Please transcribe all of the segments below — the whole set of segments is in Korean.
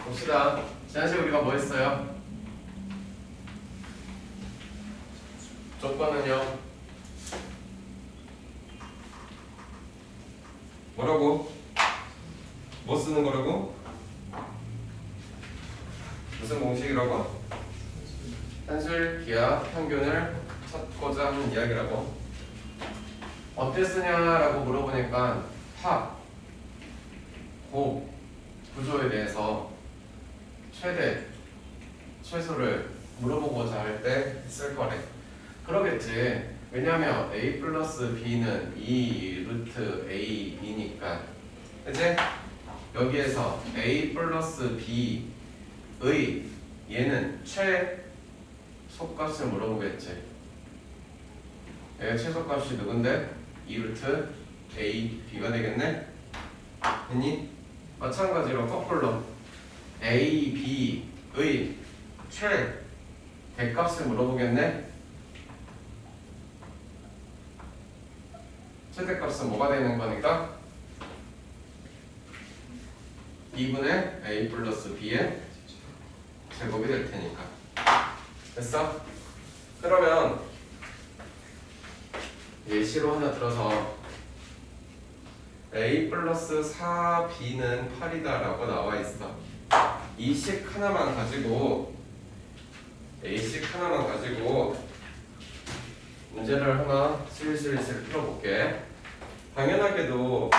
봅시다. 지난 시간에 우리가 뭐 했어요? 조건은요? 뭐라고? 뭐 쓰는 거라고? 무슨 공식이라고? 산술, 기하, 평균을 찾고자 하는 이야기라고. 어떻게 쓰냐라고 물어보니까 합, 곱, 구조에 대해서 최대, 최소를 물어보고자 할 때 쓸 거래. 그러겠지. 왜냐면 a 플러스 b는 2 루트 a b니까. 그치? 여기에서 a 플러스 b의 얘는 최소값을 물어보겠지. 얘가 최소값이 누군데? 2 루트 a b가 되겠네? 됐니? 마찬가지로 거꾸로 a, b의 최대값을 물어보겠네? 최대값은 뭐가 되는 거니까? 2분의 a 플러스 b의 제곱이 될 테니까. 됐어? 그러면 예시로 하나 들어서 a 플러스 4b는 8이다 라고 나와 있어. 이 식 하나만 가지고 a식 하나만 가지고 문제를 하나 슬슬 풀어볼게. 당연하게도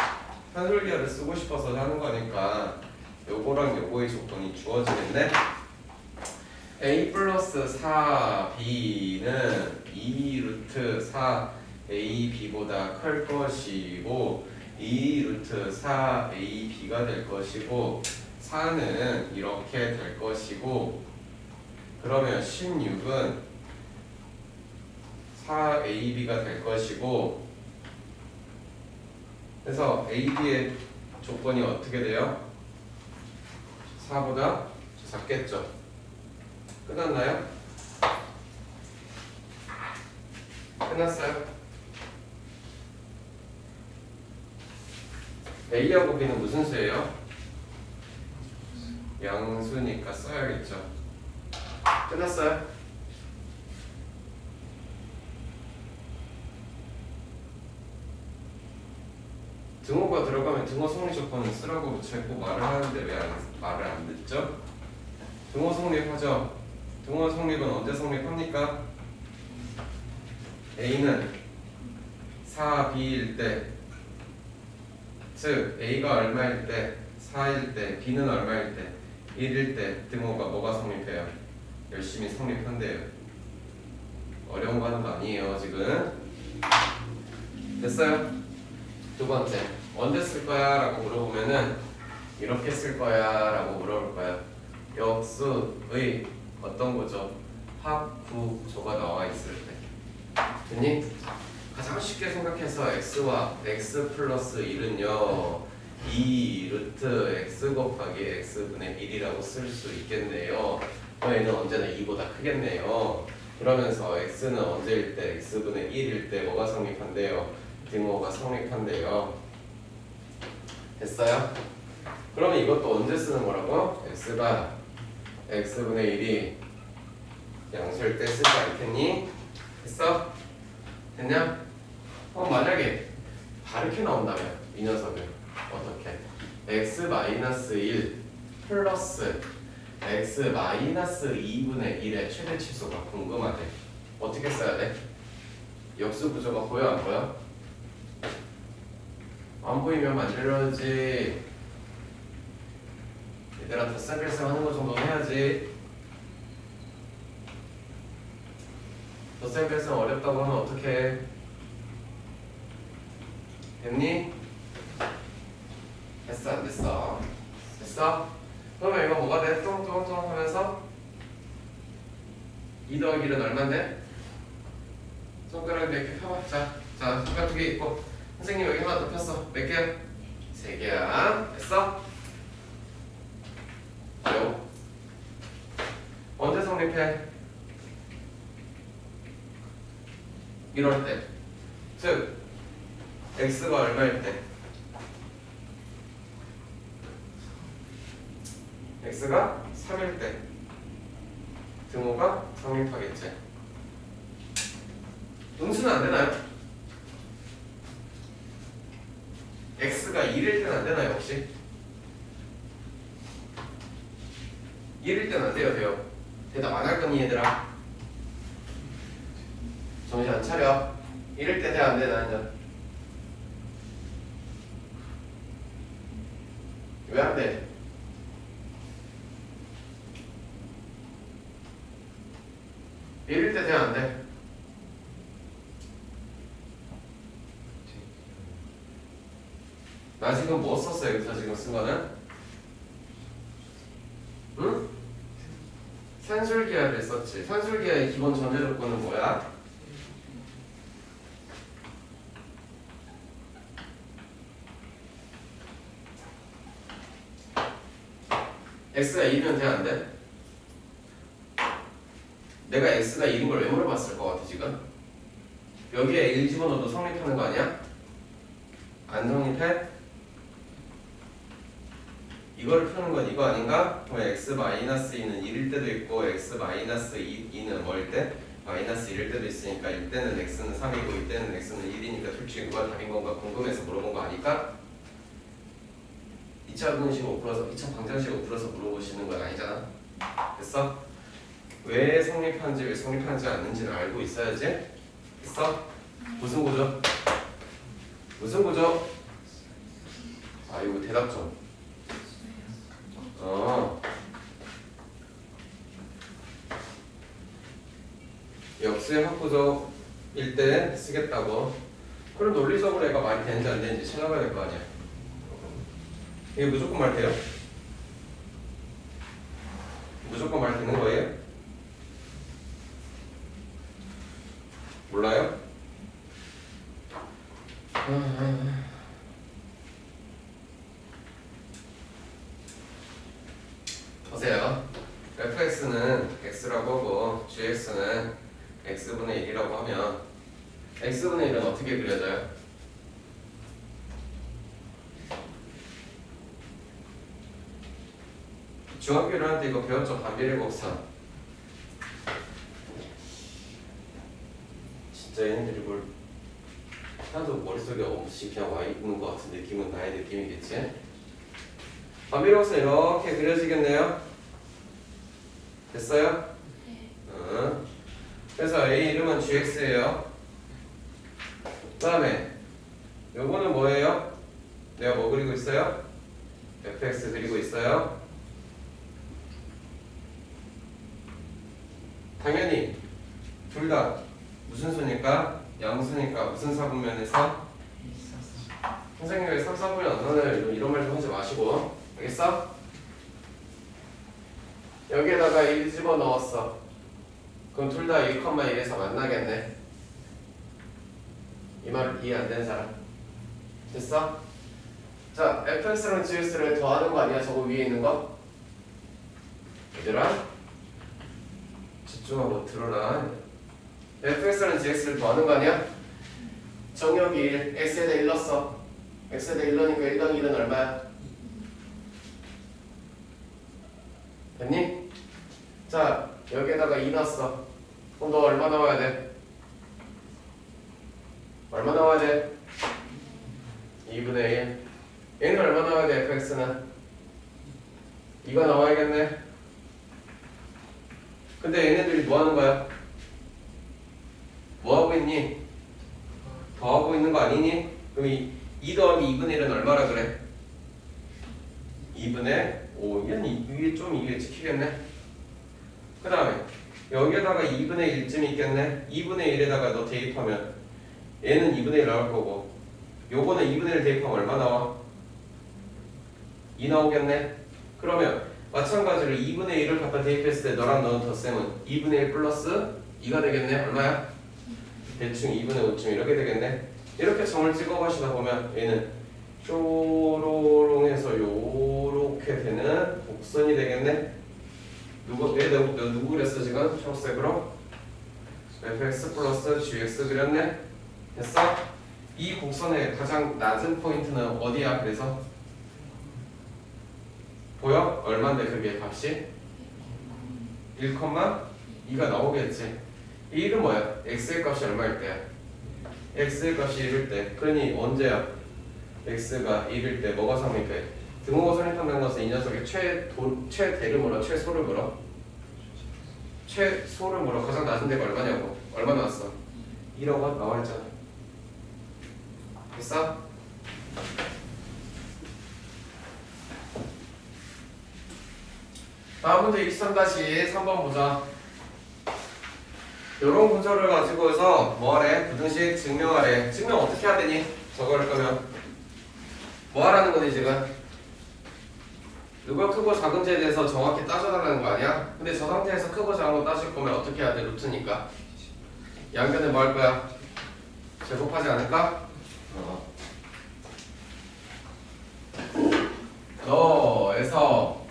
산술기하를 쓰고 싶어서 하는 거니까 요거랑 요거의 조건이 주어지겠네. a 플러스 4b는 2 루트 4ab보다 클 것이고 2 루트 4ab가 될 것이고 4는 이렇게 될 것이고, 그러면 16은 4ab가 될 것이고, 그래서 ab의 조건이 어떻게 돼요? 4보다 작겠죠. 끝났나요? 끝났어요? a하고 b는 무슨 수예요? 양수니까 써야겠죠. 끝났어요? 등호가 들어가면 등호 성립 조건은 쓰라고 자꾸 말을 하는데 왜 말을 안 듣죠? 등호 성립하죠. 등호 성립은 언제 성립합니까? A는 4B일 때, 즉 A가 얼마일 때, 4일 때, B는 얼마일 때, 1일 때 등호가 뭐가 성립해요? 열심히 성립한대요. 어려운 거 하는 거 아니에요 지금. 됐어요? 두 번째, 언제 쓸 거야? 라고 물어보면은 이렇게 쓸 거야 라고 물어볼 거야. 역수의 어떤 구조? 합구조가 나와 있을 때. 됐니? 가장 쉽게 생각해서 x와 x 플러스 1은요 2 루트 x 곱하기 x분의 1이라고 쓸 수 있겠네요. 얘는 언제나 2보다 크겠네요. 그러면서 x는 언제일 때, x분의 1일 때 뭐가 성립한대요? 등호가 성립한대요. 됐어요? 그러면 이것도 언제 쓰는 거라고? x가 x분의 1이 양수일 때 쓰지 않겠니? 됐어? 됐냐? 만약에 다르게 나온다면 이 녀석은 어떻게? x-1 플러스 x-2분의 1의 최대치수가 궁금하대. 어떻게 써야 돼? 역수 구조가 보여 안 보여? 안 보이면 만들어야지. 얘들아 덧셈뺄셈 하는 거 정도는 해야지. 덧셈뺄셈 어렵다고 하면 어떡해? 됐니? 됐어 안 됐어? 됐어? 그러면 이거 뭐가 돼? 뚱뚱뚱 하면서 2 더하기 1은 얼만데? 손가락 몇 개 펴봐. 자, 손가락 2개 있고 선생님 여기 하나 더 폈어. 몇 개야? 3개야. 됐어? 어려워. 언제 성립해? 이럴 때. 즉 x가 얼마일 때? x가 3일 때 등호가 성립하겠지. 음수는 안 되나요? x가 1일 때는 안 되나요 혹시? 1일 때는 안 돼요. 돼요. 대답 안 할 거니 얘들아? 정신 안 차려. 1일 때 돼 안 돼? 나는 왜 안 돼? 이럴 때 돼 안 돼? 나 지금 뭐 썼어 여기서 지금 쓴 거는? 응? 산술기하를 썼지. 산술기하의 기본 전제 조건은 뭐야? x가 2면 돼 안 돼? 내가 x가 1인 걸 왜 물어봤을 것 같아 지금? 여기에 1 집어넣어도 성립하는 거 아니야? 안 성립해? 이거를 푸는 건 이거 아닌가? 그럼 x-2는 1일 때도 있고 x-2는 뭐일 때? 마이너스 1일 때도 있으니까 이때는 x는 3이고 이때는 x는 1이니까 둘 중에 누가 답인 건가 궁금해서 물어본 거 아닐까? 2차 분식으로 풀어서 2차 방정식으로 풀어서 물어보시는 건 아니잖아. 됐어? 왜 성립하는지 왜 성립하지 않는지는 알고 있어야지. 됐어? 무슨 구조? 무슨 구조? 아 이거 대답 좀. 역수의 합구조일 때 쓰겠다고. 그럼 논리적으로 얘가 말이 되는지 안 되는지 찾아봐야 될 거 아니야. 이게 무조건 말 돼요? 무조건 말 되는 거예요? 몰라요? 보세요. fx는 x라고 하고 gx는 x분의 1이라고 하면 x분의 1은 어떻게 그려져요? 중학교 1학년 때 이거 배웠죠? 반비례 곱선. 진짜 얘네들이 뭘 하나도 머릿속에 없이 그냥 와 있는 것 같은 느낌은 나의 느낌이겠지? 반비례 곱선 이렇게 그려지겠네요? 됐어요? 응. 그래서 A 이름은 gx예요. 그 다음에 요거는 뭐예요? 내가 뭐 그리고 있어요? fx 그리고 있어요. 당연히 둘 다 무슨 수니까? 양수니까 무슨 사분면에서? 선생님이 3, 4분면 언어는 이런 말 좀 하지 마시고 알겠어? 여기에다가 1 집어넣었어. 그럼 둘 다 1,1에서 만나겠네. 이 말 이해 안 되는 사람? 됐어? 자, fx랑 gx를 더하는 거 아니야? 저거 위에 있는 거? 얘들아 집중하고 들어라. fx랑 gx를 더하는 거 아니야? 정역이 1, x에다 1 넣었어. x에다 1 넣으니까 1 더하기 1은 얼마야? 됐니? 자, 여기에다가 2 넣었어. 그럼 너 얼마 나와야 돼? 있니? 더하고 있는 거 아니니? 그럼 2 더하기 2분의 1은 얼마라 그래? 2분의 5. 얘는 이게 좀 이게 지키겠네. 그 다음에 여기에다가 2분의 1쯤 있겠네. 2분의 1에다가 너 대입하면 얘는 2분의 1 나올 거고 요거는 2분의 1 대입하면 얼마 나와? 2 나오겠네. 그러면 마찬가지로 2분의 1을 갖다 대입했을 때 너랑 너는 덧셈은 2분의 1 플러스 2가 되겠네. 얼마야? 대충 2분의 5쯤 이렇게 되겠네. 이렇게 점을 찍어가시다 보면 얘는 쪼로롱해서 요렇게 되는 곡선이 되겠네. 누구 그랬어 지금? 초록색으로 fx 플러스 gx 그렸네. 됐어? 이 곡선의 가장 낮은 포인트는 어디야? 그래서 보여? 얼마인데 그게 값이? 1,2가 나오겠지. 이 1은 뭐야? x의 값이 얼마일 때야? x의 값이 1일 때. 그러니 언제야? x가 1일 때 뭐가 성립해? 등호가 성립한다는 것은 이 녀석의 최대를 물어 최소를 물어. 최소를 물어. 가장 낮은 데가 얼마냐고. 얼마 나왔어? 1억 나와 있잖아. 됐어? 다음 문제 23-3번 보자. 요런 구조를 가지고서 뭐하래? 부등식 증명하래. 증명 어떻게 해야 되니? 저거 할 거면 뭐 하라는 거니 지금? 누가 크고 작은지에 대해서 정확히 따져달라는 거 아니야? 근데 저 상태에서 크고 작은 거 따질 거면 어떻게 해야 돼? 루트니까 양변에 뭐 할 거야? 제곱하지 않을까? 너에서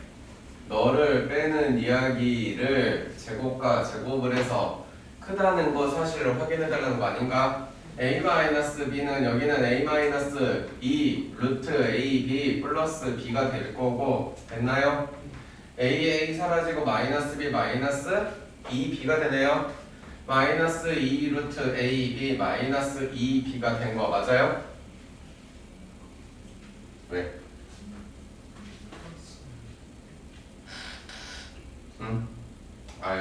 너를 빼는 이야기를 제곱과 제곱을 해서 크다는 거 사실을 확인해 달라는 거 아닌가? a-b는 여기는 a-2 루트 ab 플러스 b가 될 거고 됐나요? a 사라지고 마이너스 b 마이너스 2b가 되네요. 마이너스 2 루트 ab 마이너스 2b가 된 거 맞아요? 왜?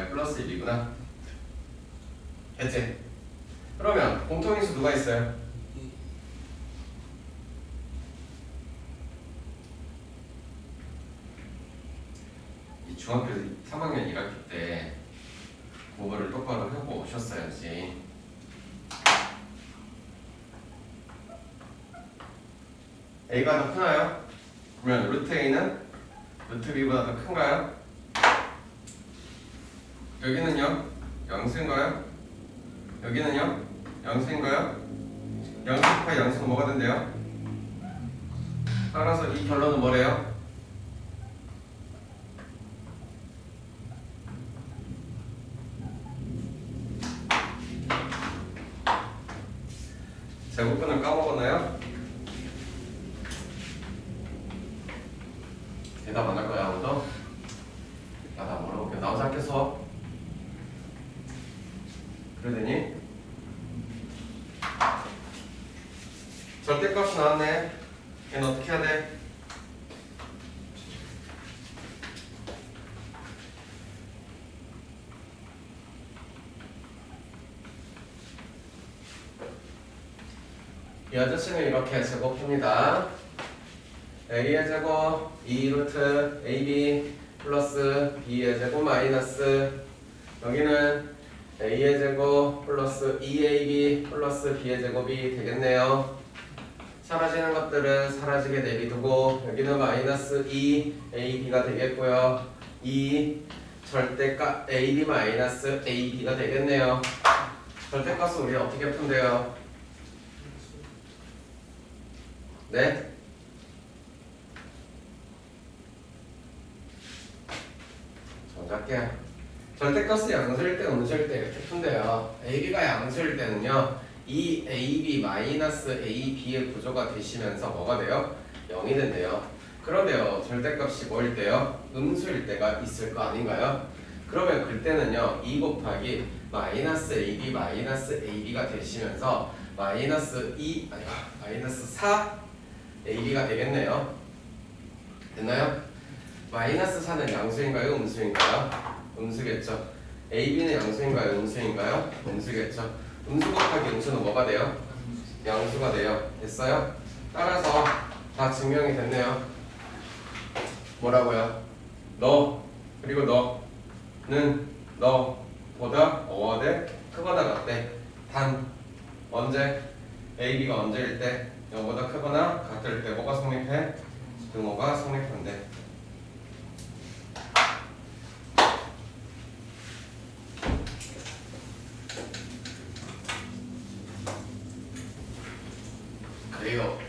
플러스 1이구나. 됐지? 그러면 공통인수 누가 있어요? 이 중학교 3학년 1학기 때 공부를 똑바로 하고 오셨어야지. A가 더 크나요? 그러면 루트 A는 루트 B보다 더 큰가요? 여기는요? 양수인가요? 여기는요? 양수인가요? 양수파 양수는 뭐가 된대요? 따라서 이 결론은 뭐래요? 제곱근을 까먹었나요? 대답 안 할 거야 아무도? 나다 물어볼게. 나와서 할게 수업. 그러더니 절대값이 나왔네. 얘는 어떻게 해야 돼? 이 아저씨는 이렇게 제곱합니다. a의 제곱 2루트 ab 플러스 b의 제곱 마이너스 여기는 a의 제곱 플러스 2ab 플러스 b의 제곱이 되겠네요. 사라지는 것들은 사라지게 내비두고 여기는 마이너스 2ab가 되겠고요. 2 절대값 ab 마이너스 ab가 되겠네요. 절대값은 우리 어떻게 푼대요? 네? 정답게요. 절대값은 양수일 때 음수일 때 이렇게 푼대요. AB가 양수일 때는요 이 AB 마이너스 AB의 구조가 되시면서 뭐가 돼요? 0이 된대요. 그런데요 절대값이 뭐일 때요? 음수일 때가 있을 거 아닌가요? 그러면 그때는요 2 곱하기 마이너스 AB 마이너스 AB가 되시면서 마이너스 4 AB가 되겠네요. 됐나요? 마이너스 4는 양수인가요? 음수인가요? 음수겠죠. A, B는 양수인가요? 음수인가요? 음수겠죠. 음수 곱하기 음수는 뭐가 돼요? 양수가 돼요. 됐어요? 따라서 다 증명이 됐네요. 뭐라고요? 너 그리고 너는 너보다 어워대 크거나 같대. 단 언제? A, B가 언제일 때? 너보다 크거나 같을 때 뭐가 성립해? 등호가 성립한대. 그래요.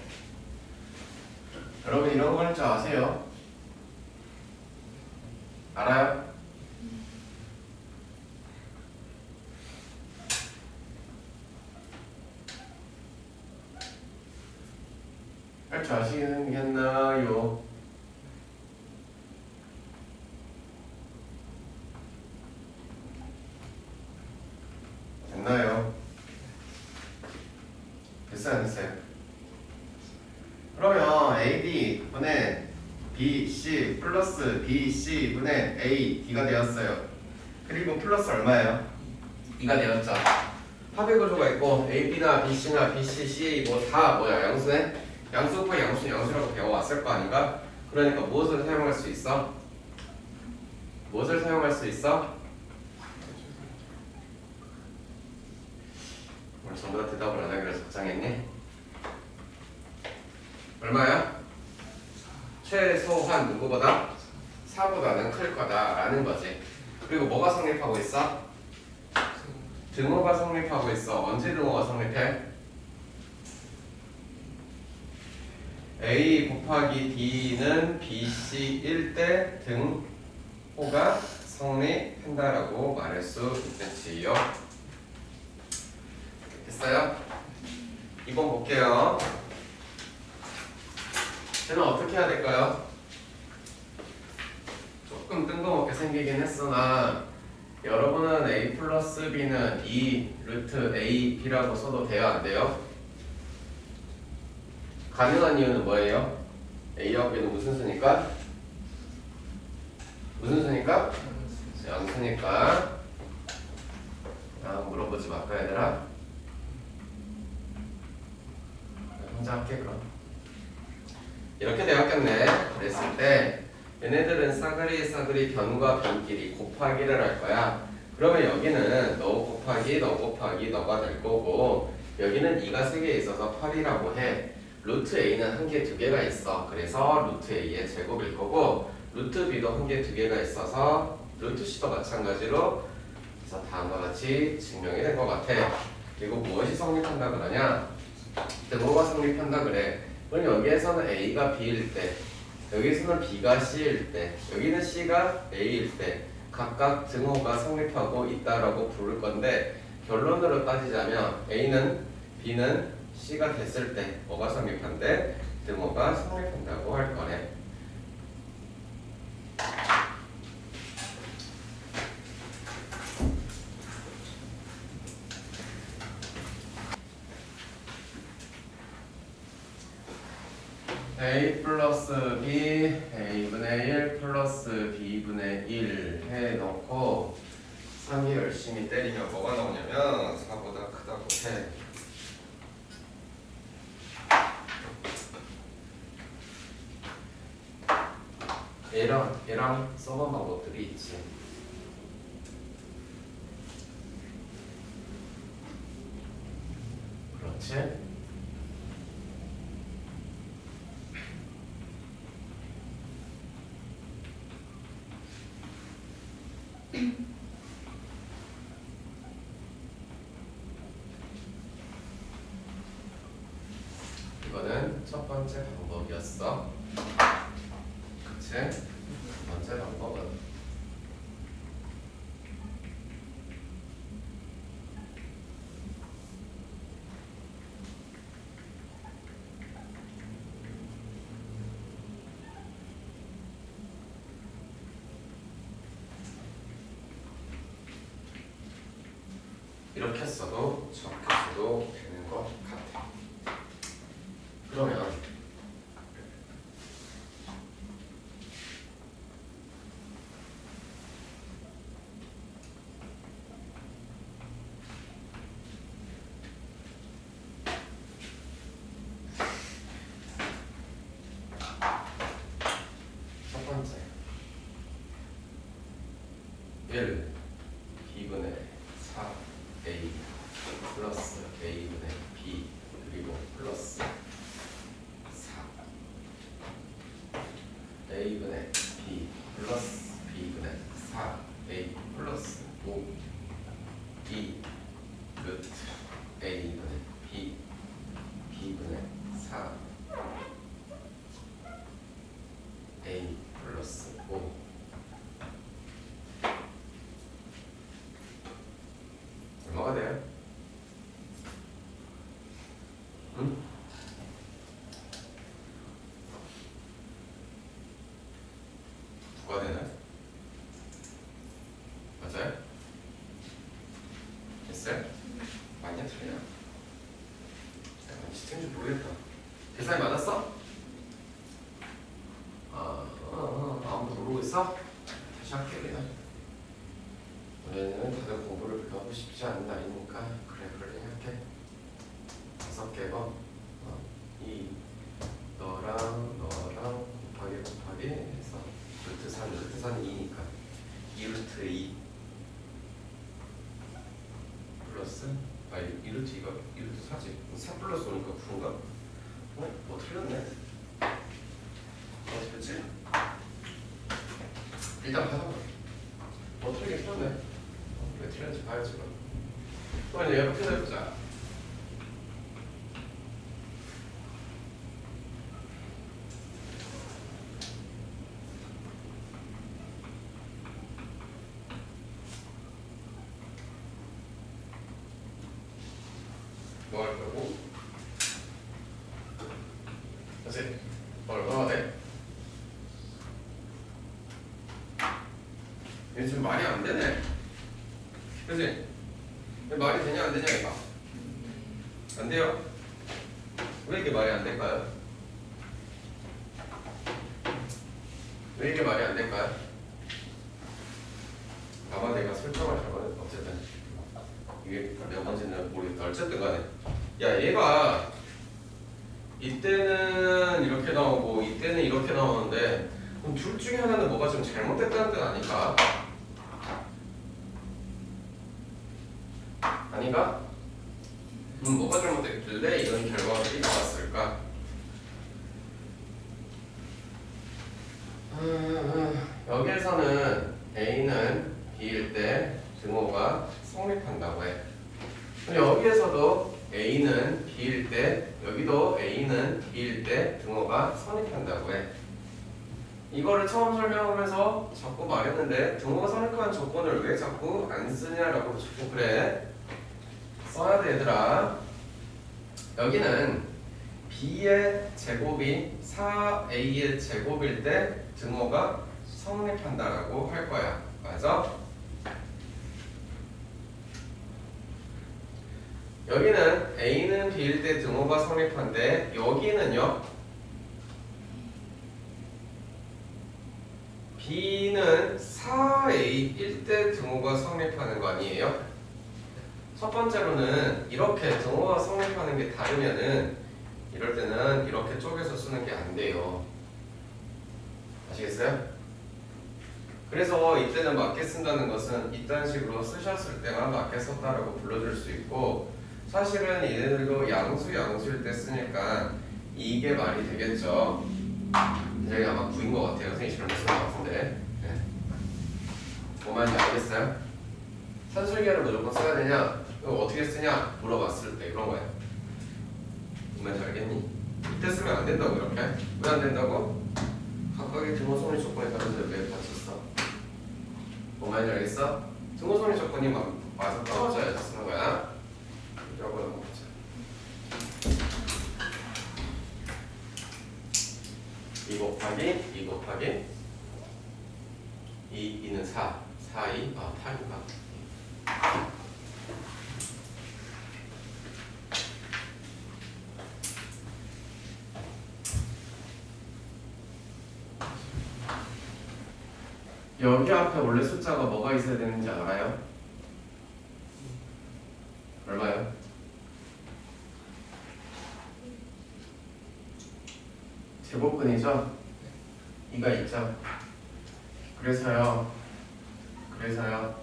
여러분 이런 거 할 줄 아세요? 알아요? 할 줄 아시겠나요? 됐나요? 됐어요 안 됐어요? 그러면 AD 분의 BC 플러스 BC 분의 AD가 되었어요. 그리고 플러스 얼마예요? 2가 되었죠. 합의 구조가 있고 AB나 BC나 BC, CA 뭐 다 뭐야? 양수네? 양수 곱하기 양수는 양수라고 배워왔을 거 아닌가? 그러니까 무엇을 사용할 수 있어? 무엇을 사용할 수 있어? 오늘 전부 다 대답을 안 하기로 작정했니? 얼마야? 최소한 누구보다? 4보다는 클 거다라는 거지. 그리고 뭐가 성립하고 있어? 등호가 성립하고 있어. 언제 등호가 성립해? A 곱하기 D는 BC일 때 등호가 성립한다라고 말할 수 있겠지요. 됐어요? 2번 볼게요. 쟤는 어떻게 해야 될까요? 조금 뜬금없게 생기긴 했으나 여러분은 A 플러스 B는 2 루트 A, B라고 써도 돼요? 안 돼요? 가능한 이유는 뭐예요? A와 B는 무슨 수니까? 무슨 수니까? 양수니까. 물어보지 말까 얘들아? 혼자 할게 그럼. 이렇게 되었겠네. 그랬을 때 얘네들은 싸그리 변과 변끼리 곱하기를 할 거야. 그러면 여기는 너 곱하기 너가 될 거고 여기는 2가 3개 있어서 8이라고 해. 루트 A는 1개 2개가 있어. 그래서 루트 A의 제곱일 거고 루트 B도 1개 2개가 있어서 루트 C도 마찬가지로 그래서 다음과 같이 증명이 된 것 같아. 그리고 무엇이 성립한다 그러냐? 등호가 성립한다 그래. 그럼 여기에서는 A가 B일 때 여기서는 B가 C일 때 여기는 C가 A일 때 각각 등호가 성립하고 있다라고 부를 건데 결론으로 따지자면 A는 B는 C가 됐을 때 뭐가 성립한대? 등호가 성립한다고 할 거네. A 플러스 B A분의 1 플러스 B분의 1 해놓고 3이 열심히 때리면 뭐가 나오냐면 4보다 크다고 해. 얘랑 써본 방법들이 있지. 그렇지? 이거는 첫 번째 방법이었어. 그치? 두 번째 방법은 이렇게 써도 저렇게 써도 되는 것 같아. 그러면 1 b분의 4a 플러스 a분의 b 그리고 플러스 4 a분의 b 플러스 b분의 4a 플러스 5 b 루트 a분의 b b분의 4 a 플러스 5 얼마가 돼요? 응? 누가 되나요? 맞아요? 됐어요? 맞냐 틀리냐? 내가 뭔지 틀린지 모르겠다. 계산이 맞았어? 아무도 모르고 있어? 다시 할게 그냥. 우리는 다들 공부를 별로 하고 싶지 않은 나이니까 그래 할게. 5개고 이 너랑 곱하기 해서 루트산 2니까 2루트 2 플러스 2루트 2가 2루트 4지 4 플러스 5니까 9인가? 뭐 틀렸네. 어떻게 일단 봐봐. 틀리긴 틀렸네. 왜 틀렸는지 봐야지 그럼. 그럼 이제 이렇게 해보자. 뭐 할 거고? 그치? 얼마나 돼? 이게 지금 말이 안 되네. 그치? 말이 되냐 안 되냐 이거? 안 돼요. 왜 이게 말이 안 될까요? 왜 이게 말이 안 될까요? 아마 내가 설정을 잘못했 어쨌든 이게 내가 뭔지는 모르겠다. 어쨌든 간에 야 얘가 이때는 이렇게 나오고 이때는 이렇게 나오는데 그럼 둘 중에 하나는 뭐가 좀 잘못됐다는 뜻 아닐까? 아닌가? 뭐가 잘못됐길래 이런 결과가 나왔을까? 여기에서는 A는 B일 때 등호가 성립한다고 해. 여기에서도 A는 B일 때 여기도 A는 B일 때 등호가 성립한다고 해. 이거를 처음 설명하면서 자꾸 말했는데 등호가 성립하는 조건을 왜 자꾸 안 쓰냐라고 자꾸 그래. 써야 돼 얘들아. 여기는 B의 제곱이 4A의 제곱일 때 등호가 성립한다라고 할 거야. 맞아? 여기는 A는 B일 때 등호가 성립한데 여기는요 B는 4A일 때 등호가 성립하는 거 아니에요? 첫 번째로는 이렇게 등호가 성립하는 게 다르면은 이럴 때는 이렇게 쪼개서 쓰는 게 안 돼요. 아시겠어요? 그래서 이때는 맞게 쓴다는 것은 이딴 식으로 쓰셨을 때만 맞게 썼다라고 불러줄 수 있고 사실은 얘네들도 양수일 때 쓰니까 이게 말이 되겠죠. 저기 아마 9인 것 같아요. 선생님이 잘못 쓴 것 같은데. 네. 뭔 말인지 알겠어요? 산술계를 무조건 써야 되냐? 이거 어떻게 쓰냐? 물어봤을 때 그런 거야. 뭔 말인지 알겠니? 이때 쓰면 안 된다고 이렇게. 왜 안 된다고? 각각의 등호 성립 조건에 따라서 왜 받쳤어? 뭔 말인지 알겠어? 등호 성립 조건이 맞아 떨어져야 쓰는 거야. 이라고 넘어가자. 2 곱하기 2는 4 2 8인가? 여기 앞에 원래 숫자가 뭐가 있어야 되는지 알아요? 얼마요? 제곱근이죠? 2가 있죠? 그래서요 그래서요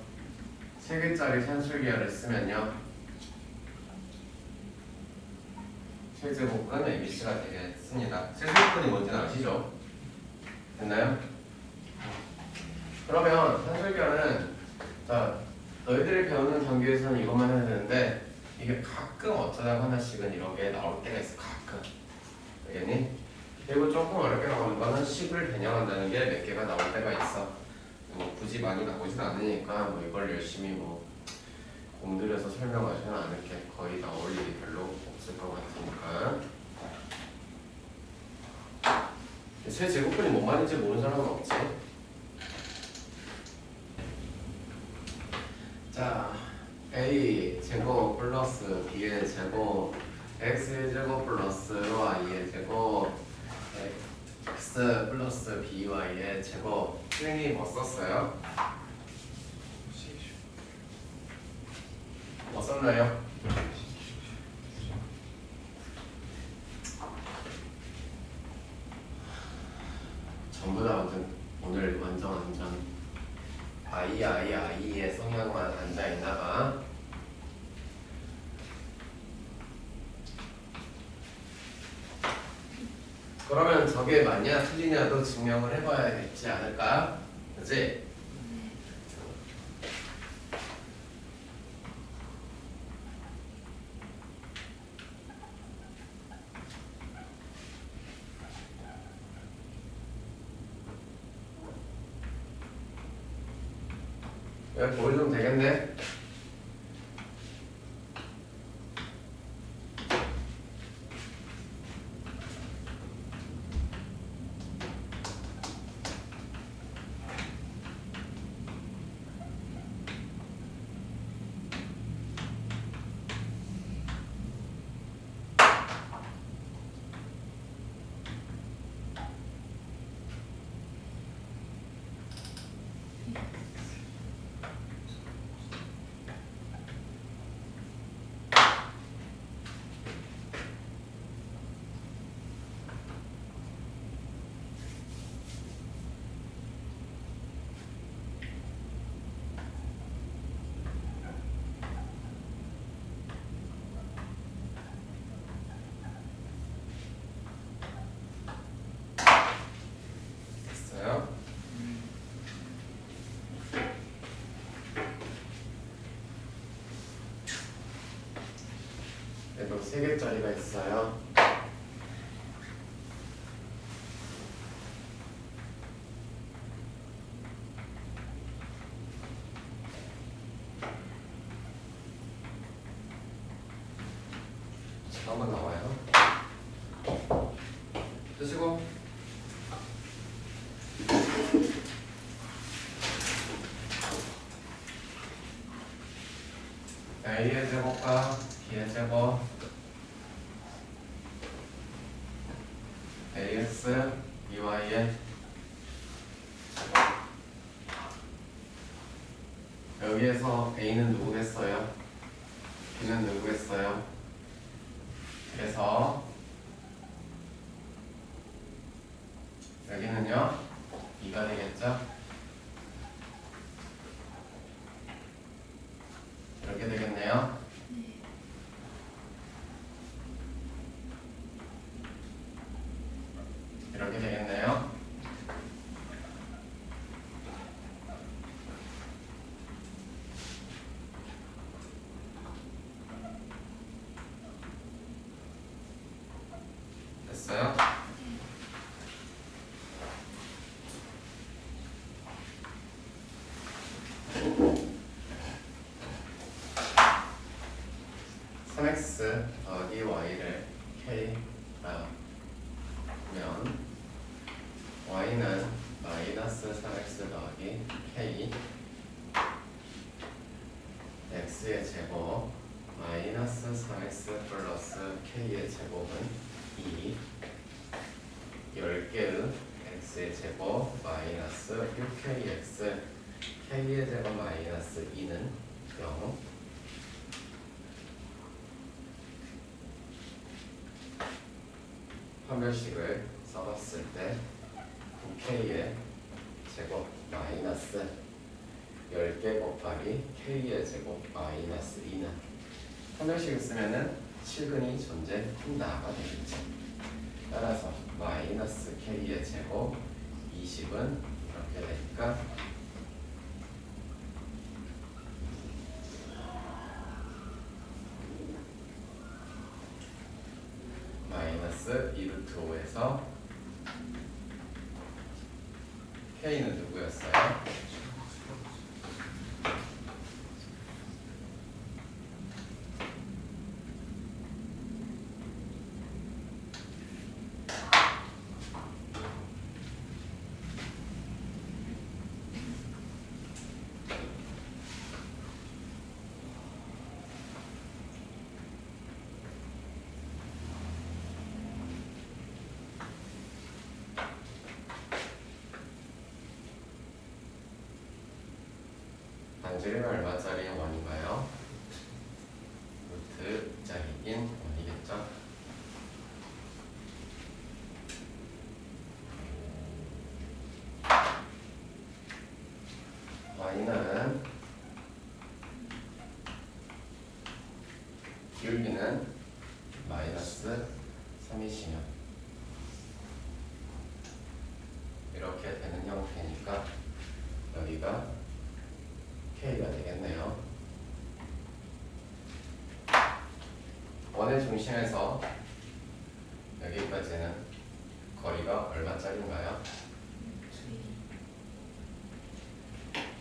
3개짜리 산술기하를 쓰면요 실제곱근 ABC가 되겠습니다. 실제곱근이 뭔지는 아시죠? 됐나요? 그러면 산술기하는 자 너희들이 배우는 단계에서는 이것만 해야 되는데 이게 가끔 어쩌다가 하나씩은 이런 게 나올 때가 있어. 가끔. 알겠니? 그리고 조금 어렵게 나오는 거는 10을 변형한다는 게 몇 개가 나올 때가 있어. 뭐 굳이 많이 나오진 않으니까 뭐 이걸 열심히 뭐 공들여서 설명하지는 않을게. 거의 나올 일이 별로 없을 것 같으니까. 세 제곱근이 뭔 말인지 모르는 사람은 없지. 자, a 제곱 플러스 b의 제곱 x의 제곱 플러스 y의 제곱 x 플러스 by의 제곱 선생님이 뭐 썼어요? 뭐 썼나요? 전부 다 오늘 완전 아이의 성향만 앉아있나봐. 그러면 저게 맞냐 틀리냐도 증명을 해봐야 되지 않을까? 그치? 여기 보여주면 되겠네? 됐어요? 그래도 3개짜리가 있어요. 한번 나와요. 쓰시고 A의 제곱과 B의 제곱 AX, BY의 제곱. 여기에서 A는 누구겠어요? B는 누구겠어요? 그래서 여기는요 2가 되겠죠? 이렇게 되겠네요. 이렇게 되겠네요. 됐어요? x 더하기 y를 k라 면 y는 마이너스 3x 더하기 k x의 제곱 마이너스 3x 플러스 k의 제곱은 2 10개의 x의 제곱 마이너스 6kx k의 제곱 마이너스 2는 0 판별식을 써봤을 때 9k의 제곱 마이너스 10개 곱하기 k의 제곱 마이너스 2는 한 명씩 쓰면은 실근이 존재한다가 되겠죠. 따라서 마이너스 k의 제곱 20은 이렇게 되니까 마이너스 2루트 5에서 k는 누구였어요? 반지름이 얼마짜리 원인가요? 루트 자리인 원이겠죠? y는 기울기는 마이너스 3이시면 이렇게 되는 형태니까 여기가 k가 되겠네요. 원의 중심에서 여기까지는 거리가 얼마짜리인가요?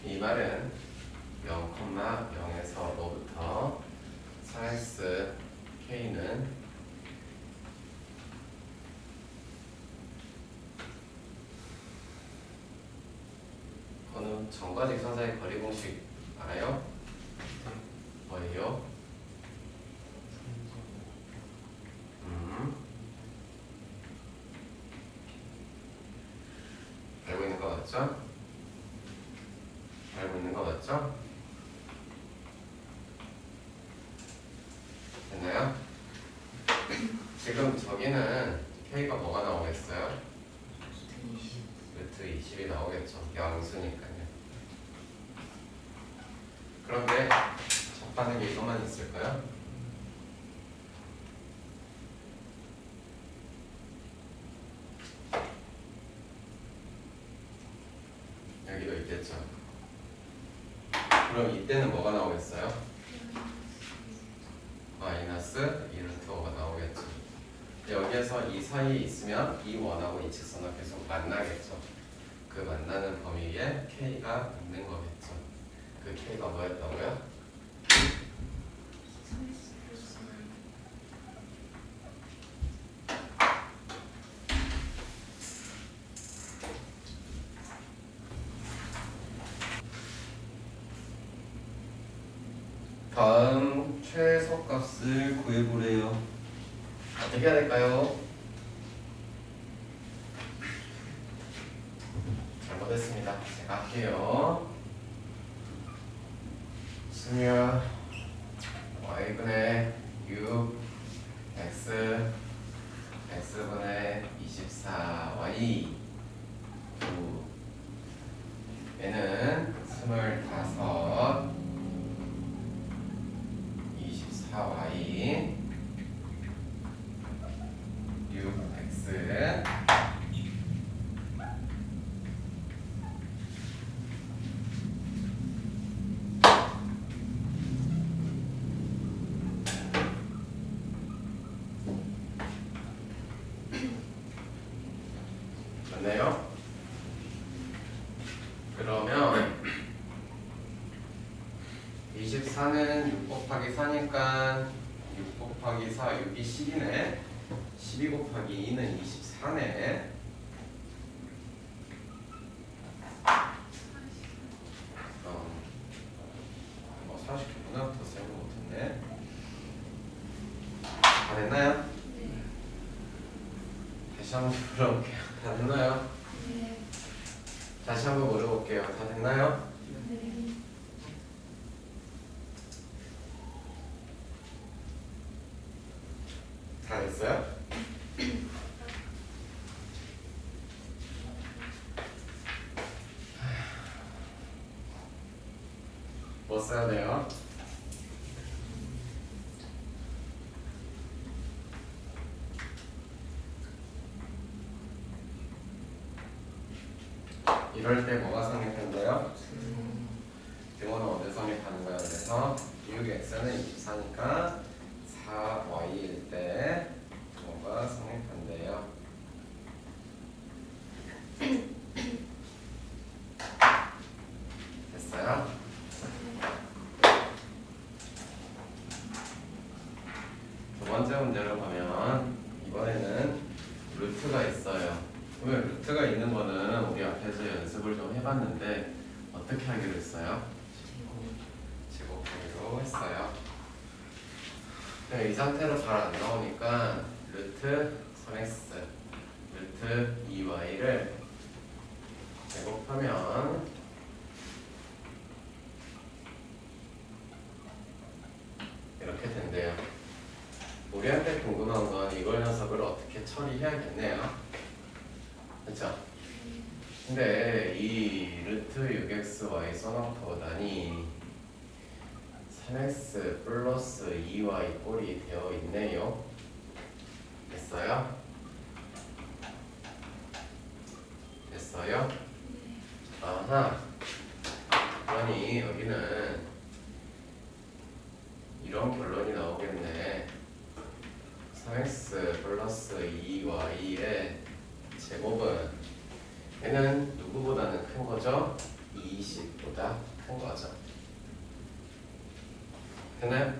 이 말은 0,0에서로부터 4s k는 정과 직선 사이 거리 공식 알아요? 뭐예요? 알고 있는 거 맞죠? 알고 있는 거 맞죠? 됐나요? 지금 저기는 k가 뭐가 나오겠어요? 루트 20이 나오겠죠. 양수니까요. 그런데 접하는 게 이것만 있을까요? 여기도 있겠죠. 그럼 이때는 뭐가 나오겠어요? 마이너스 2루트 5가 나오겠죠. 여기에서 이 사이에 있으면 이 원하고 이 직선은 계속 만나겠죠. 그 만나는 범위에 k가 있는 거겠죠. 그 k가 뭐였다고요? 다음 최소값을 구해보래요. 어떻게 해야 될까요? 잘못했습니다. 제가 할게요. 수면 y분의 6 x x분의 24y 9 얘는 25 24y 6x 맞나요? 그러면 24는 6 곱하기 4니까 6 곱하기 4, 6이 12네. 12 곱하기 2는 24네. 뭐 40개구나. 더 세는 거 못했네. 다 됐나요? 다시 한번 물어볼게요. 다 됐나요? 다시 한번 물어볼게요. 다 됐나요? 다 됐어요? 써야 돼요. 이럴 때 뭐가 성립된대요? 등호는 어디 성립하는 거야? 그래서 6x는 24니까 4y일 때 뭐가 성립한대요? 됐어요? 두 번째 문제로 가면 이번에는 루트가 있어요. 왜 루트가 있는 거는 우리 앞에서 연습을 좀 해봤는데 어떻게 하기로 했어요? 제곱하기로 했어요. 이 상태로 잘 안 나오니까 루트 3x 루트 2y를 제곱하면 이렇게 된대요. 우리한테 궁금한 건 이걸 녀석을 어떻게 처리해야겠네요. 그쵸? 근데 이 루트 6xy 써놓고 보다니 3x 플러스 2y 꼴이 되어 있네요. 됐어요? 됐어요? 아하. 그러니 여기는 이런 결론이 나오겠네. 3x 플러스 2y의 제곱은 얘는 누구보다는 큰 거죠? 20보다 큰 거죠. 되나요?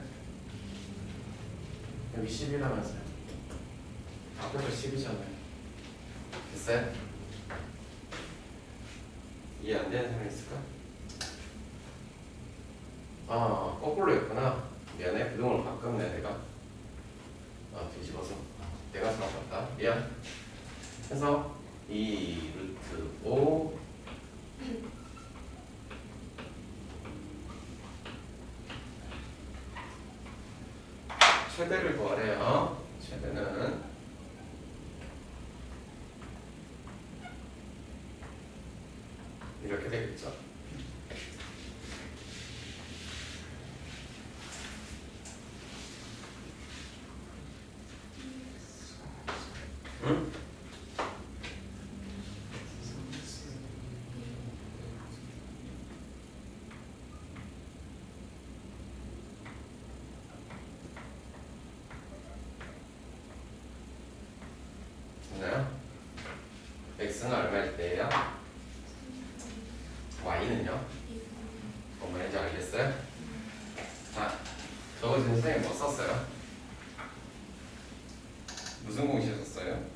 여기 10이라면서요. 앞에도 10이잖아요. 됐어요? 이해 안 되는 사람 있을까? 아, 거꾸로 했구나. 미안해. 부동을 바꿨네 내가. 뒤집어서 내가 잘못했다. 미안. 그래서 이 루트 5 최대를 구하래요. 최대는 이렇게 되겠죠. 응? 됐나요? x는 얼마일 때예요? y는요? 얼마인지 알겠어요? 자, 저거 지금 선생님 뭐 썼어요? 무슨 공식 썼어요?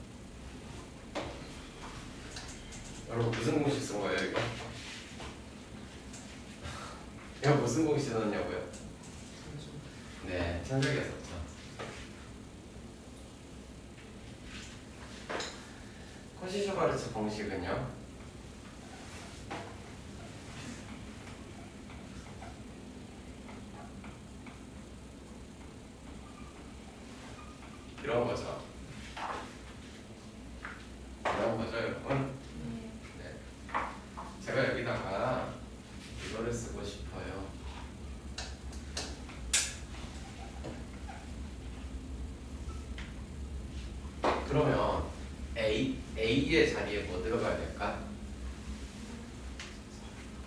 여러분 무슨 공식 쓴 거예요 이거? 이거 무슨 공식 썼냐고요? 네, 천적이가 썼죠. 코시쇼바르츠 공식은요? 이런 거죠. 이런 거죠, 여러분. 네. 제가 여기다가 이거를 쓰고 싶어요. 그러면 A의 자리에 뭐 들어가야 될까?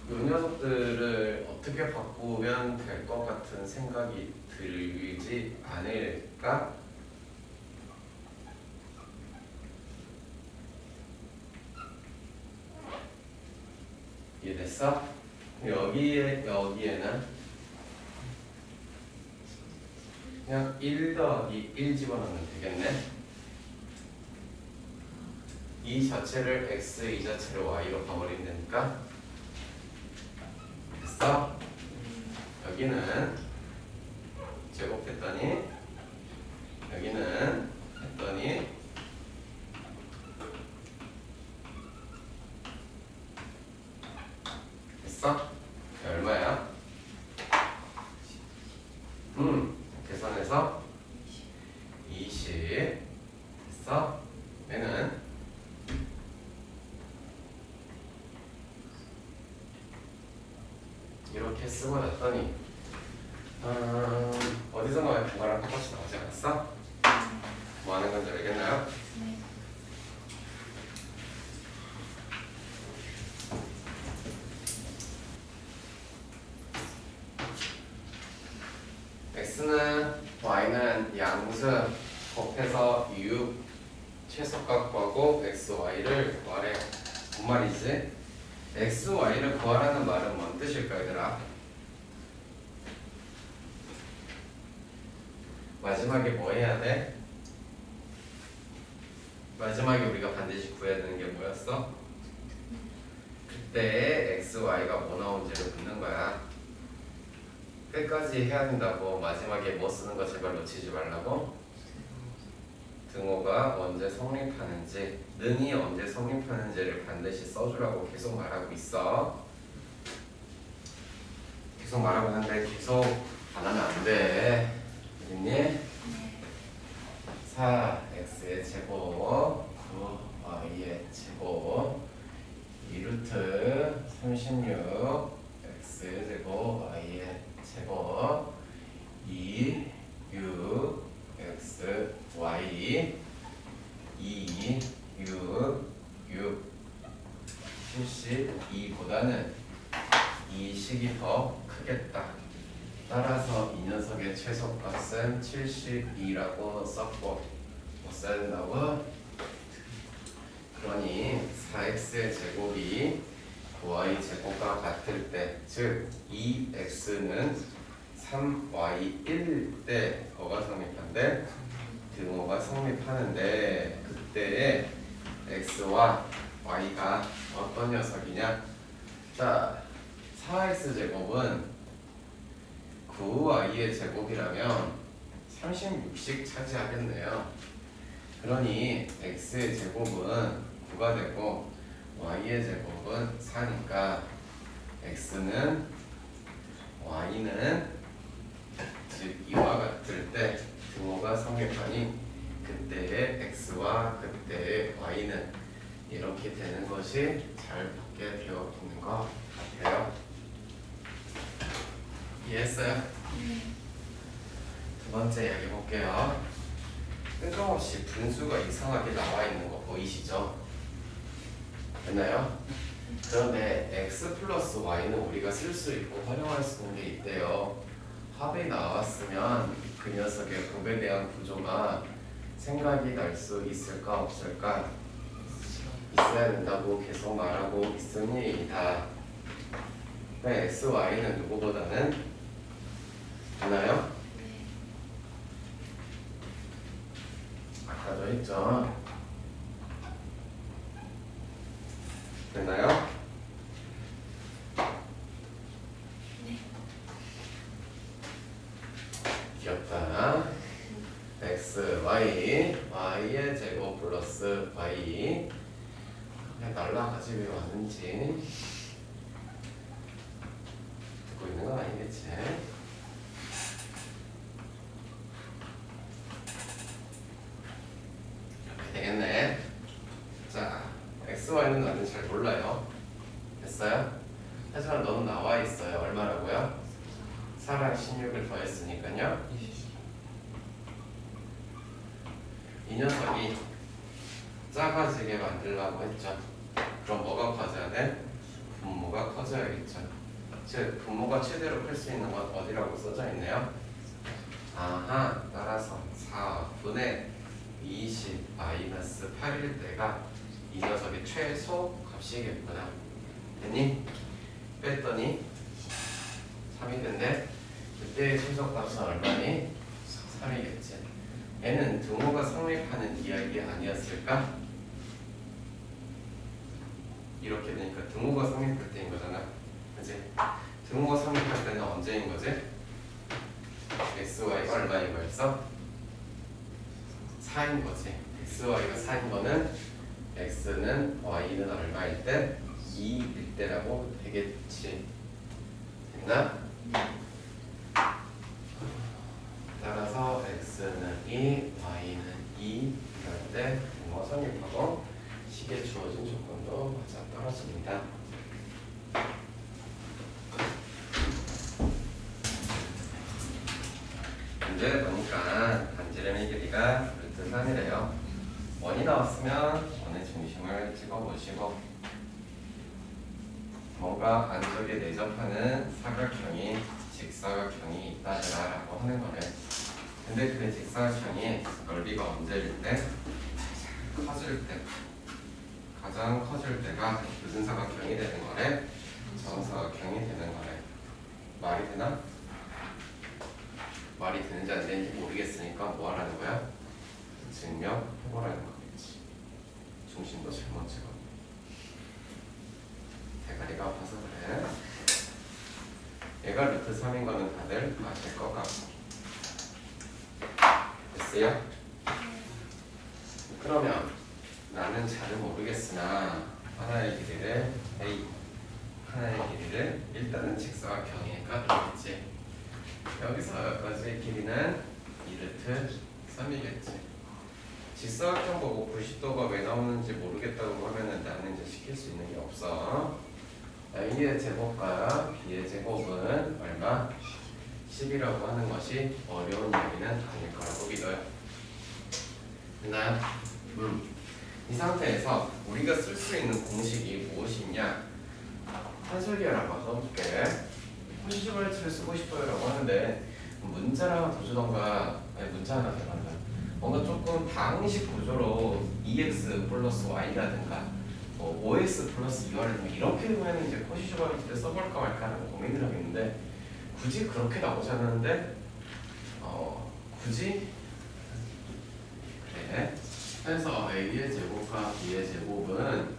이 녀석들을 어떻게 바꾸면 될 것 같은 생각이 들지 않을까? 이해됐어? 여기에는 그냥 1 더하기 1 집어넣으면 되겠네. 이 자체를 x, 이 자체를 y로 바꿔버린다니까. 됐어? 여기는 제곱했더니 여기는 했더니 됐어? 얼마야? 계산해서 20 됐어? 얘는 이렇게 쓰 쓰고 났더니 어디선가 그거랑 똑같이 나오지 않았어? 뭐 하는 건지 알겠나요? 네. x는 y는 양수 곱해서 6 최소값 구하고 x, y를 구하래. 뭔 말이지? x, y를 구하라는 말은 뭔 뜻일까 얘들아? 마지막에 뭐 해야 돼? 마지막에 우리가 반드시 구해야 되는 게 뭐였어? 그때 x, y가 뭐 나온지를 묻는 거야. 끝까지 해야 된다고. 마지막에 뭐 쓰는 거 제발 놓치지 말라고. 등호가 언제 성립하는지, 능이 언제 성립하는지를 반드시 써주라고 계속 말하고 있어. 계속 말하고 있는데 계속 안 하면 안 돼. 알겠니? 4x의 제곱 9y의 제곱 2루트 36 x 제곱 y의 제곱 2 6 x y 2 6 6 72보다는 이 식이 더 크겠다. 따라서 이 녀석의 최소값은 72라고 썼고 못 써야 된다고? 그러니 4x의 제곱이 9y 제곱과 같을 때, 즉 2x는 3y1 때 뭐가 성립한대? 등호가 성립하는데 그때의 x와 y가 어떤 녀석이냐? 자, 4x 제곱은 9y의 제곱이라면 36씩 차지하겠네요. 그러니 x의 제곱은 9가 되고 y의 제곱은 4니까 x는 y는 즉 이와 같을 때 등호가 성립하니 그때의 x와 그때의 y는 이렇게 되는 것이 잘 받게 되어 있는 것 같아요. 이해했어요? 네. 두 번째 이야기 볼게요. 뜬금없이 분수가 이상하게 나와 있는 거 보이시죠? 됐나요? 그런데 x 플러스 y는 우리가 쓸 수 있고 활용할 수 있는 게 있대요. 합이 나왔으면 그 녀석의 곱에 대한 구조가 생각이 날 수 있을까 없을까? 있어야 된다고 계속 말하고 있습니다. 네, x, y는 누구보다는 됐나요? 네. 아까도 했죠. 됐나요? 네. 귀엽다. x, y, y의 제곱 플러스 y. 그냥 날라가지 왜 왔는지. 듣고 있는 건 아니겠지? 이렇게 되겠네. 자, x, y는 나는 잘 몰라요. 됐어요? 하지만 너는 나와 있어요. 얼마라고요? 4랑 16을 더했으니까요. 이 녀석이 작아지게 만들려고 했죠. 그럼 뭐가 커져야 돼? 분모가 커져야겠죠. 즉 분모가 최대로 클 수 있는 건 어디라고 써져 있네요? 아하, 따라서 4분의 20 마이너스 8일 때가 이 녀석의 최소 값이겠구나. 됐니? 뺐더니 3이 된대. 그때의 최소 값은 얼마니? 3이겠지. 얘는 등호가 성립하는 이야기 아니었을까? 이렇게 되니까 등호가 성립할 때인 거잖아. 그치? 등호가 성립할 때는 언제인 거지? x, y가 얼마인 거였어? 4인 거지. x, y가 4인 거는 x는 y는 얼마일 때? 2일 때라고 되겠지. 됐나? 따라서 x는 2, y는 2 이럴 때 등호 성립하고 식에 주어진 조건도 맞아 떨어집니다. 얘가 루트 3이래요. 원이 나왔으면 원의 중심을 찍어보시고 뭔가 안쪽에 내접하는 사각형이 직사각형이 있다더라 라고 하는 거래. 근데 그 직사각형이 넓이가 언제일 때? 커질 때, 가장 커질 때가 무슨 사각형이 되는 거래? 정사각형이 되는 거래. 말이 되나? 말이 되는지 안 되는지 모르겠으니까 뭐 하라는 거야? 증명해보라는 거겠지. 중심도 잘못 찍어. 대가리가 아파서 그래. 얘가 루트 3인 거는 다들 아실 것 같고. 됐어요? 그러면 나는 잘 모르겠으나 하나의 길이를 A, 하나의 길이를 일단은 직사각형이니까 그렇겠지. 여기서 여기까지의 길이는 2루트 3이겠지. 직사각형 보고 90도가 왜 나오는지 모르겠다고 하면은 나는 이제 시킬 수 있는 게 없어. A의 제곱과 B의 제곱은 얼마? 10이라고 하는 것이 어려운 얘기는 아닐 거라고 믿어요. 됐나요? 이 상태에서 우리가 쓸 수 있는 공식이 무엇이냐? 산술계라고 써볼게. 코시시벌츠를 쓰고 싶어요 라고 하는데 문자를 하나 더 주던가 아니 문자 하나 더 만든 뭔가 조금 방식 구조로 EX 플러스 Y라든가 뭐 OX 플러스 UR라든가 이렇게 되면 이제 코시시벌츠를 써볼까 말까 하는 고민을 하겠는데 굳이 그렇게 나오지 않았는데 굳이 그래. 그래서 A의 제곱과 B의 제곱은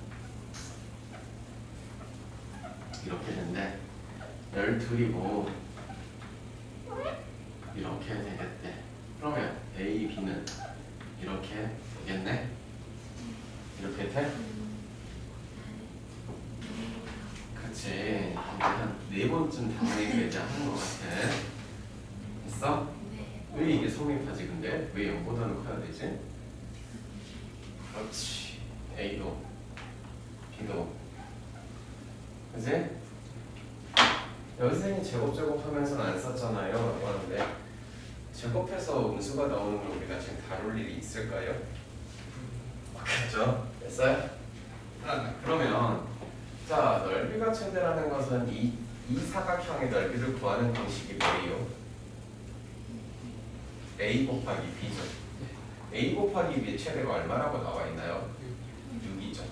이렇게 된대. 12이고 이렇게 되겠대. 그러면 A, B는 이렇게 되겠네? 이렇게 돼? 그치. 이제 한 4번쯤 당연히 되지 않는 것 같아. 됐어? 왜 이게 성립하지 근데? 왜 0보다는 커야 되지? 그렇지. A도 B도 그치? 여기 선생님 제곱 하면서는 안 썼잖아요 라고 하는데 제곱해서 음수가 나오는 걸 우리가 지금 다룰 일이 있을까요? 없겠죠? 됐어요? 그러면 자 넓이가 최대라는 것은 이 사각형의 넓이를 구하는 방식이 뭐예요? A 곱하기 B죠. A 곱하기 B의 최대가 얼마라고 나와 있나요? 6이죠.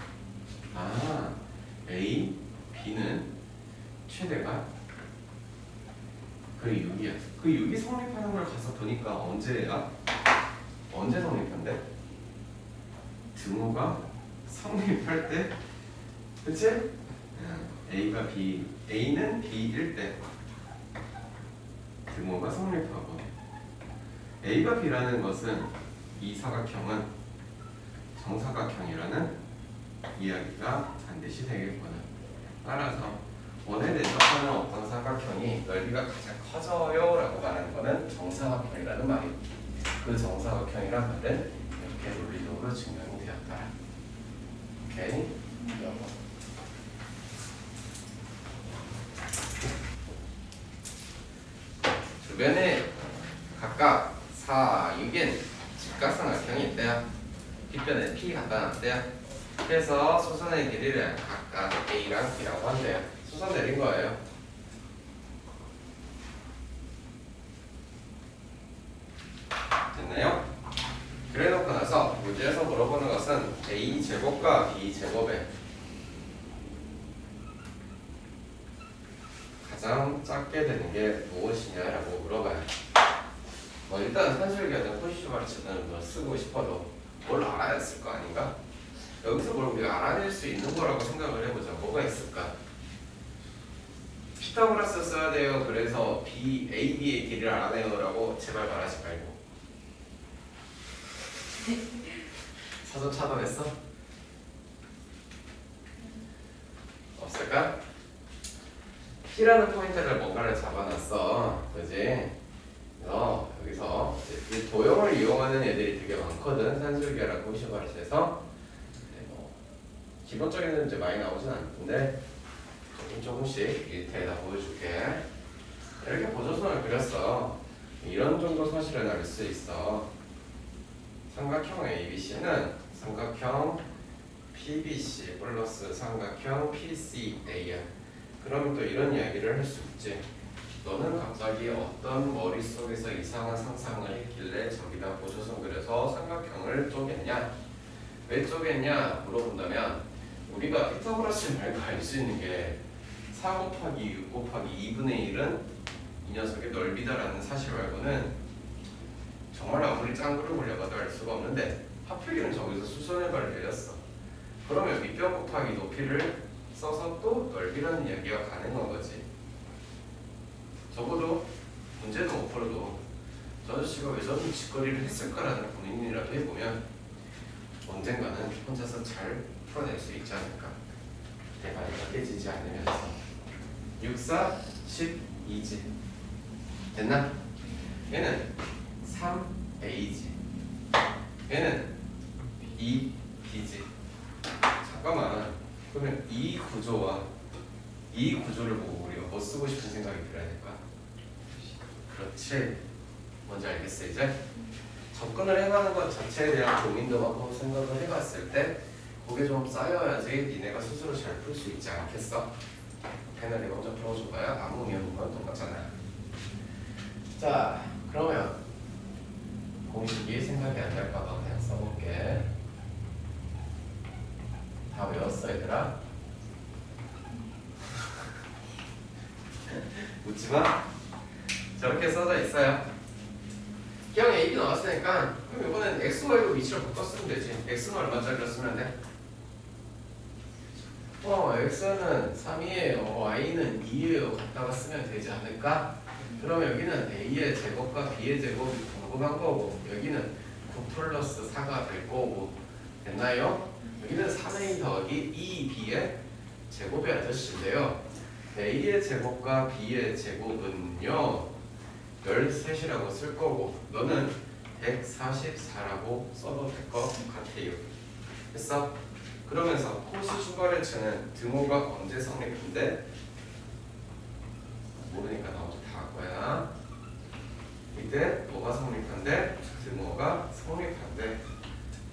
아 A, B는 최대가 그 6이야. 그 6이 성립하는 걸 가서 보니까 언제야? 언제 성립한대? 등호가 성립할 때, 그치? A가 B, A는 B일 때 등호가 성립하고 A가 B라는 것은 이 사각형은 정사각형이라는 이야기가 반드시 되겠구나. 따라서 원에 내접하는 어떤 사각형이 넓이가 가장 커져요 라고 말하는 것은 정사각형이라는 말이에요. 그 정사각형이란 말은 이렇게 논리적으로 증명이 되었다. 오케이? 주변에 각각 4, 6인 직각삼각형이 있대요. 뒷변에 P 갖다 놨대요. 그래서 수선의 길이를 각각 A랑 B라고 한대요. 수선 내린 거예요. 됐나요? 그래 놓고 나서 문제에서 물어보는 것은 A 제곱과 B 제곱의 가장 작게 되는 게 무엇이냐라고 물어봐요. 뭐 일단 산술기하든 코시시벌츠든 뭐 쓰고 싶어도 뭘 알아야 했을 거 아닌가? 여기서 뭘 우리가 알아낼 수 있는 거라고 생각을 해보자. 뭐가 있을까? 피타고라스 써야 돼요. 그래서 B, A, B의 길이를 알아내요라고 제발 말하지 말고. 사전 차단했어? 없을까? P라는 포인트를 뭔가를 잡아놨어. 그지? 그래서 여기서 이 도형을 이용하는 애들이 되게 많거든. 산술계랑 코시시벌츠에서 기본적인 문제 많이 나오진 않는데 조금씩 일태에다 보여줄게. 이렇게 보조선을 그렸어. 이런 정도 사실은 알 수 있어. 삼각형 ABC는 삼각형 PBC 플러스 삼각형 PCA야. 그러면 또 이런 이야기를 할 수 있지. 너는 갑자기 어떤 머릿속에서 이상한 상상을 했길래 저기다 보조선 그려서 삼각형을 쪼갰냐? 왜 쪼갰냐 물어본다면 우리가 피타고라스 말고 알 수 있는 게 4 곱하기 6 곱하기 2분의 1은 이 녀석의 넓이다라는 사실 말고는 정말 아무리 짱구를 굴려봐도 알 수가 없는데 하필이면 저기서 수선의 발을 내렸어. 그러면 밑변 곱하기 높이를 써서 또 넓이라는 이야기가 가능한 거지. 적어도 문제도 못 풀어도 저 아저씨가 왜 저런 짓거리를 했을까라는 고민이라도 해보면 언젠가는 혼자서 잘 풀어낼 수 있지 않을까. 대박이 깨지지 않으면서 6, 4, 12지. 됐나? 얘는 3A지. 얘는 2B지. 잠깐만. 그러면 이 구조와 이 구조를 보고 우리가 뭐 쓰고 싶은 생각이 들어야 될까? 그렇지. 뭔지 알겠어 이제? 접근을 해가는 것 자체에 대한 고민도 많고 생각을 해봤을 때 그게 좀 쌓여야지 니네가 스스로 잘 풀 수 있지 않겠어? 펜을 내가 먼저 풀어줘봐야 아무 의미 없는 건 똑같잖아. 자 그러면 공식이 생각이 안 날까봐 그냥 써볼게. 다 외웠어 얘들아? 웃지마. 저렇게 써져 있어요. 그냥 AB 나왔으니까 그럼 이번엔 x, y로 위치를 바꿔 쓰면 되지. x는 얼마짜리로 쓰면 돼? x는 3이에요 y는 2예요 갖다가 쓰면 되지 않을까? 그러면 여기는 a의 제곱과 b의 제곱이 궁금한 거고 여기는 9 플러스 4가 될 거고 됐나요? 여기는 3a 더하기 2b의 제곱의 아저씨인데요. a의 제곱과 b의 제곱은요 13이라고 쓸 거고 너는 144라고 써도 될 것 같아요. 됐어? 그러면서 코스 슈바르츠는 등호가 언제 성립인데? 모르니까 나 먼저 다 할 거야. 이때 뭐가 성립한대? 등호가 성립한대.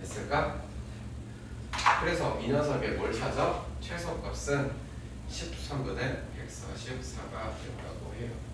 됐을까? 그래서 이 녀석의 뭘 찾아? 최소값은 13분의 144가 된다고 해요.